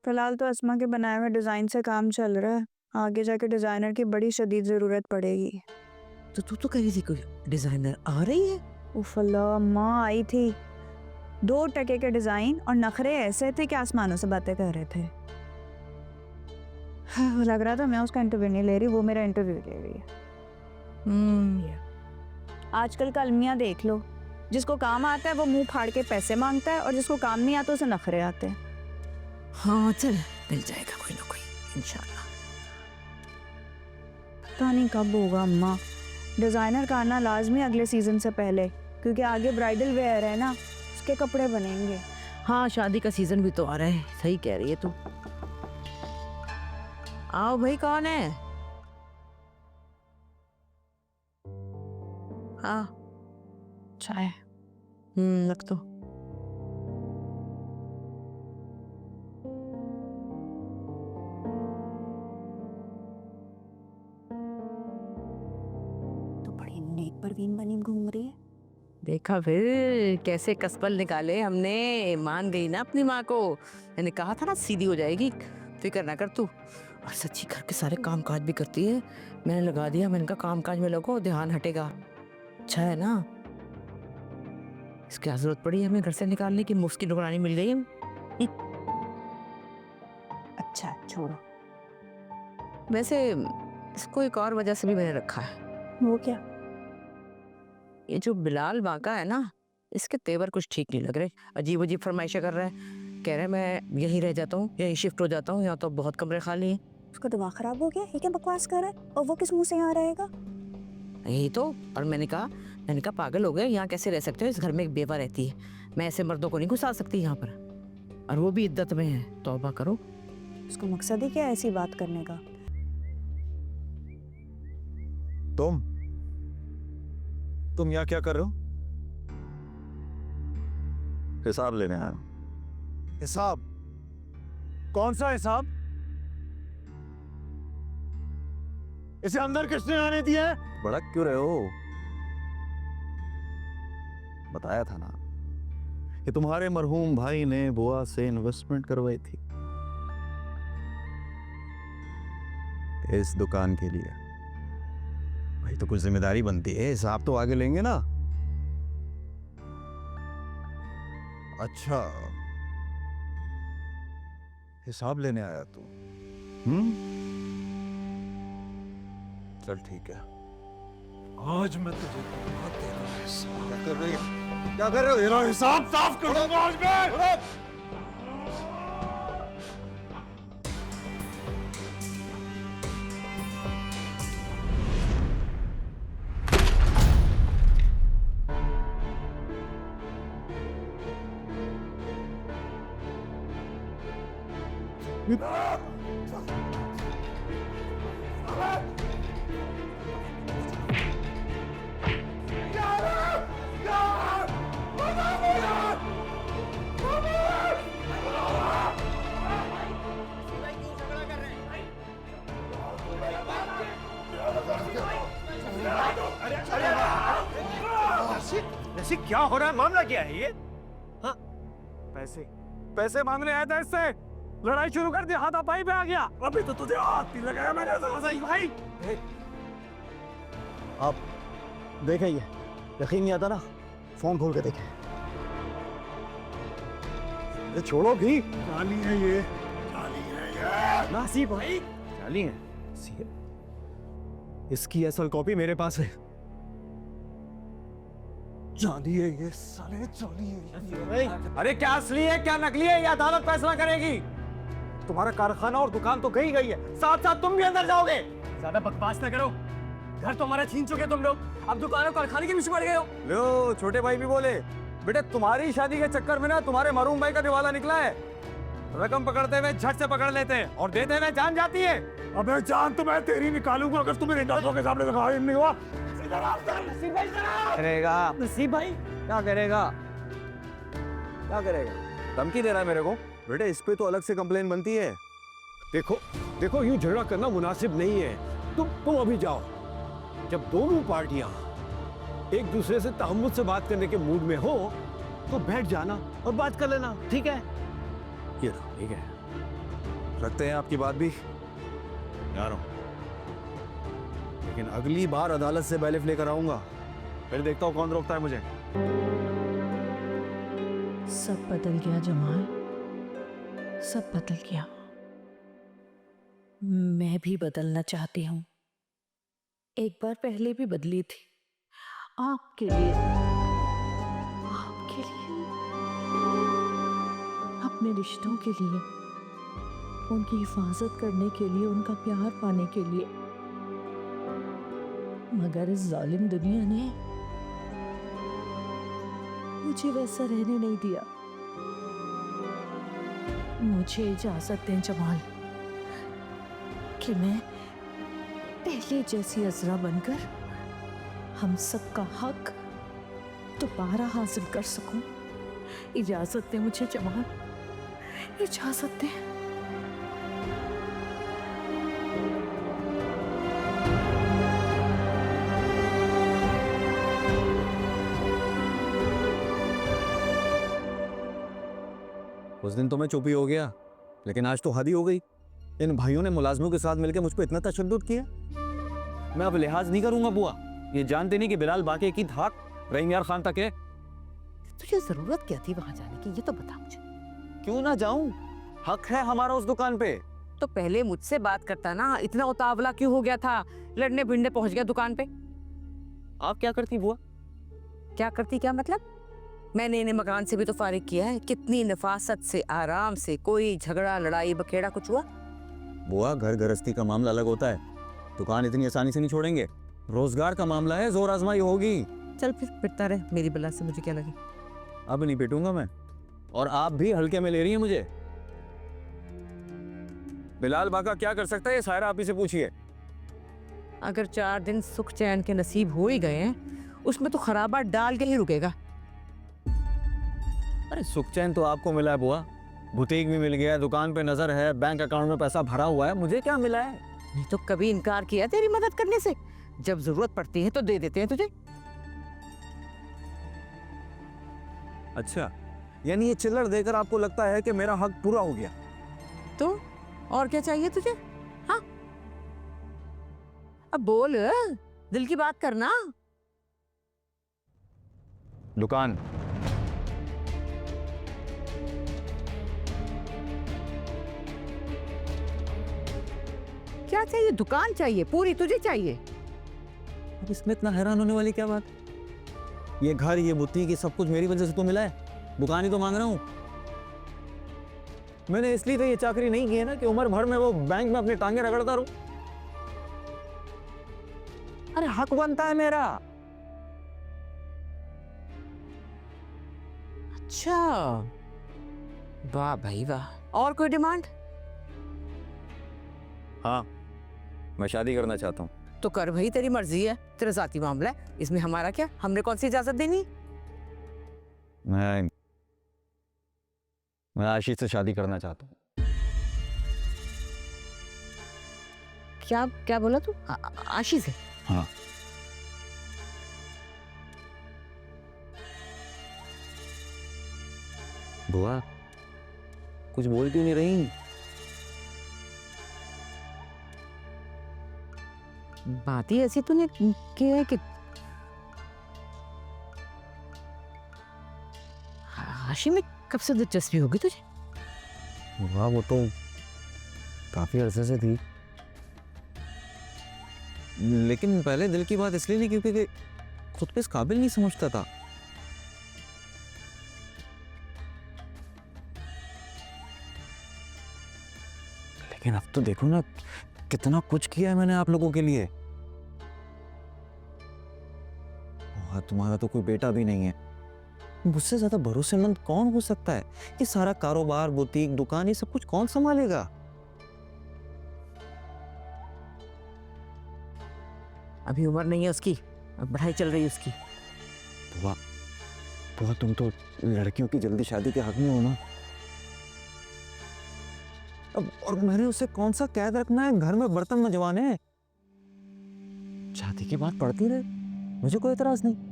फिलहाल तो अस्मा के बनाए हुए डिजाइन से काम चल रहा है। आगे जाके डिजाइनर की बड़ी शदीद जरूरत पड़ेगी। तो तू तो कह रही थी कोई डिजाइनर आ रही है। उफ अल्लाह, माँ आई थी। 2 टके के डिजाइन और नखरे ऐसे थे कि आसमानों से बातें कर रहे थे। हाँ, लग रहा था मैं उसका इंटरव्यू नहीं ले रही, वो मेरा इंटरव्यू ले रही है। आजकल का अलमिया देख लो, जिसको काम आता है वो मुंह फाड़ के पैसे मांगता है और जिसको काम नहीं आता उसे नखरे आते हैं। हाँ चल, मिल जाएगा कोई ना कोई इंशाल्लाह। पता नहीं कब होगा अम्मा। डिजाइनर का आना लाजमी अगले सीजन से पहले, क्योंकि आगे ब्राइडल वेयर है ना, उसके कपड़े बनेंगे। हाँ, शादी का सीजन भी तो आ रहा है। सही कह रही है तू। आओ भाई, कौन है? हाँ, चाय। रख दो। तो बड़ी नेक परवीन बनी घूम रही है। देखा फिर कैसे कसपल निकाले हमने। मान गई ना अपनी माँ को। मैंने कहा था ना सीधी हो जाएगी, फिक्र ना कर तू। और सच्ची घर के सारे काम काज भी करती है। मैंने लगा दिया, मैंने कहा काम काज में लगो, ध्यान हटेगा। अच्छा है ना। इसकी क्या जरूरत पड़ी हमें घर से निकालने की, मुफ्त की नौकरानी मिल गई। अच्छा छोड़ो। वैसे इसको एक और वजह से भी मैंने रखा है। वो क्या? ये जो बिलाल बांका है ना, इसके तेवर कुछ ठीक नहीं लग रहे। अजीब अजीब फरमाइशें कर रहा है। कह रहे हैं मैं यहीं रह जाता हूँ, यहीं शिफ्ट हो जाता हूँ, यहाँ तो बहुत कमरे खाली हैं। उसका दिमाग खराब हो गया, ये क्या बकवास कर रहा है? और वो किस मुंह से यहाँ रहेगा? यही तो। और मैंने कहा पागल हो गए, यहाँ कैसे रह सकते हो? इस घर में एक बेवा रहती है, मैं ऐसे मर्दों को नहीं घुसा सकती यहाँ पर, और वो भी इद्दत में है। तौबा करो। उसका मकसद ही क्या है ऐसी बात करने का? तुम यहाँ क्या कर रहे हो? हिसाब लेने आया। हिसाब? कौन सा हिसाब? इसे अंदर किसने आने दिया है? भड़क क्यों रहे हो? बताया था ना कि तुम्हारे मरहूम भाई ने बुआ से इन्वेस्टमेंट करवाई थी इस दुकान के लिए। भाई तो कुछ जिम्मेदारी बनती है, हिसाब तो आगे लेंगे ना। अच्छा, हिसाब लेने आया तू? चल ठीक है, आज मैं तुझे दूंगा तेरा हिसाब। क्या कर रही है? क्या कर रहे हो? तेरा हिसाब साफ कर दूंगा आज मैं। रसिक, क्या हो रहा है? मामला क्या है ये? हाँ? पैसे मांगने आया था इससे, लड़ाई शुरू कर दी, हाथापाई पे आ गया। अभी तो तुझे हाथ नहीं लगाया मैंने भाई। आप देखें, ये यकीन नहीं आता ना, फोन खोल के देखें। ये छोड़ो भी, जाली है ये, जाली है ये। नासिब भाई, जाली है। इसकी असल कॉपी मेरे पास है। जाली है ये, साले जाली है। अरे क्या असली है क्या नकली है, ये अदालत फैसला करेगी। तुम्हारा कारखाना और दुकान तो गई है, साथ साथ तुम भी अंदर जाओगे। ज्यादा बकवास ना करो, घर तो हमारा छीन चुके तुम लोग, अब दुकान और कारखाने के पीछे पड़ गए हो। लो, छोटे भाई भी बोले, बेटे तुम्हारी शादी के चक्कर में ना तुम्हारे मरूम भाई का दिवाला निकला है। रकम पकड़ते हुए झट से पकड़ लेते हैं और देते हुए जान जाती है। अबे जान तो मैं तेरी निकालूंगा अगर तुम्हें इंडस्ट्रियों के सामने दिखाई नहीं हुआ। करेगा नसीब भाई क्या करेगा? क्या करेगा? धमकी दे रहा है मेरे को। बेटे इस पे तो अलग से कंप्लेन बनती है। देखो देखो, यूं झगड़ा करना मुनासिब नहीं है। तुम अभी जाओ, जब दोनों पार्टियां एक दूसरे से तहम्मुल से बात करने के मूड में हो तो बैठ जाना और बात कर लेना, ठीक है? ये ठीक है। रखते हैं आपकी बात भी जा रहा हूं, लेकिन अगली बार अदालत से बैलिफ लेकर आऊंगा, फिर देखता हूं कौन रोकता है मुझे। सब बदल गया जमाल, सब बदल गया। मैं भी बदलना चाहती हूँ। एक बार पहले भी बदली थी, आपके लिए, आपके लिए, अपने रिश्तों के लिए, उनकी हिफाजत करने के लिए, उनका प्यार पाने के लिए। मगर इस जालिम दुनिया ने मुझे वैसा रहने नहीं दिया। मुझे इजाजत दें जमाल कि मैं पहले जैसी अजरा बनकर हम सबका हक दोबारा हासिल कर सकूं। इजाजत दें मुझे जमाल, इजाजत दें। उस दिन तो मैं चुप ही हो गया, लेकिन आज तो हद ही हो गई। इन भाइयों ने मुलाजमों के साथ मिलकर मुझ पर इतना तशद्दुद किया। मैं अब लिहाज नहीं करूंगा बुआ। ये जानते नहीं कि बिलाल बाकी की धाक रहीम यार खान तक है। तुझे जरूरत क्या थी वहां जाने की, ये तो बता मुझे। क्यों ना जाऊं, हक है हमारा उस दुकान पे। तो पहले मुझसे बात करता ना, इतना उतावला क्यों हो गया था? लड़ने भिड़ने पहुंच गया दुकान पे। आप क्या करती बुआ? क्या करती, क्या मतलब? मैंने इन्हें मकान से भी तो फारिग किया है। कितनी नफासत से, आराम से, कोई झगड़ा लड़ाई बखेड़ा कुछ हुआ? बुआ, घर गृहस्थी का मामला अलग होता है, दुकान इतनी आसानी से नहीं छोड़ेंगे। रोजगार का मामला है, जोर आजमाई होगी। चल फिर पिटता रहे, मेरी बला से मुझे क्या लगे। अब नहीं पिटूंगा मैं, और आप भी हल्के में ले रही हैं मुझे। बिलाल बाका क्या कर सकता है, ये सायरा आप ही से पूछिए। अगर 4 दिन सुख चैन के नसीब हो ही गए हैं, उसमें तो खराबा डाल के ही रुकेगा। अरे सुख चैन तो आपको मिला है बुआ, बुटीक भी मिल गया, दुकान पे नजर है, बैंक अकाउंट में पैसा भरा हुआ है। मुझे क्या मिला है? नहीं तो कभी इनकार किया तेरी मदद करने से? जब जरूरत पड़ती है तो दे देते हैं तुझे। अच्छा, यानी ये चिल्लर देकर आपको लगता है कि मेरा हक पूरा हो गया? तो और क्या चाहिए तुझे? हाँ, अब बोल, दिल की बात करना। दुकान। क्या चाहिए? दुकान चाहिए पूरी तुझे चाहिए? अब इसमें इतना हैरान होने वाली क्या बात? ये घर, ये बुटीक, ये सब कुछ मेरी वजह से तो मिला है। दुकान ही तो मांग रहा हूँ। मैंने इसलिए तो ये चाकरी नहीं की है ना कि उम्र भर में वो बैंक में अपनी टांगे रगड़ता रहूं। अरे हक बनता है मेरा। अच्छा, वाह भाई वाह। और कोई डिमांड? हाँ, मैं शादी करना चाहता हूँ। तो कर भाई, तेरी मर्जी है, तेरा जाती मामला है, इसमें हमारा क्या? हमने कौन सी इजाजत देनी? मैं आशीष से शादी करना चाहता हूँ। क्या क्या बोला तू? आशीष है? हाँ। बुआ, कुछ बोल क्यों नहीं रही? बात ही ऐसी तूने की है कि आशी में कब से दिलचस्पी होगी तुझे? बुआ, वो तो काफी अरसे से थी, लेकिन पहले दिल की बात इसलिए नहीं क्योंकि खुद पे इस काबिल नहीं समझता था। लेकिन अब तो देखो ना, कितना कुछ किया है मैंने आप लोगों के लिए। और तुम्हारा तो कोई बेटा भी नहीं है। मुझसे ज्यादा भरोसेमंद कौन हो सकता है? ये सारा कारोबार, बुटीक, दुकान, ये सब कुछ कौन संभालेगा? अभी उम्र नहीं है उसकी, अब पढ़ाई चल रही है उसकी। बुआ, बुआ, तुम तो लड़कियों की जल्दी शादी के हक में हो ना। अब और मैंने उसे कौन सा कैद रखना है? घर में बर्तन मंजवाने हैं। शादी की बात पड़ती रहे, मुझे कोई एतराज नहीं।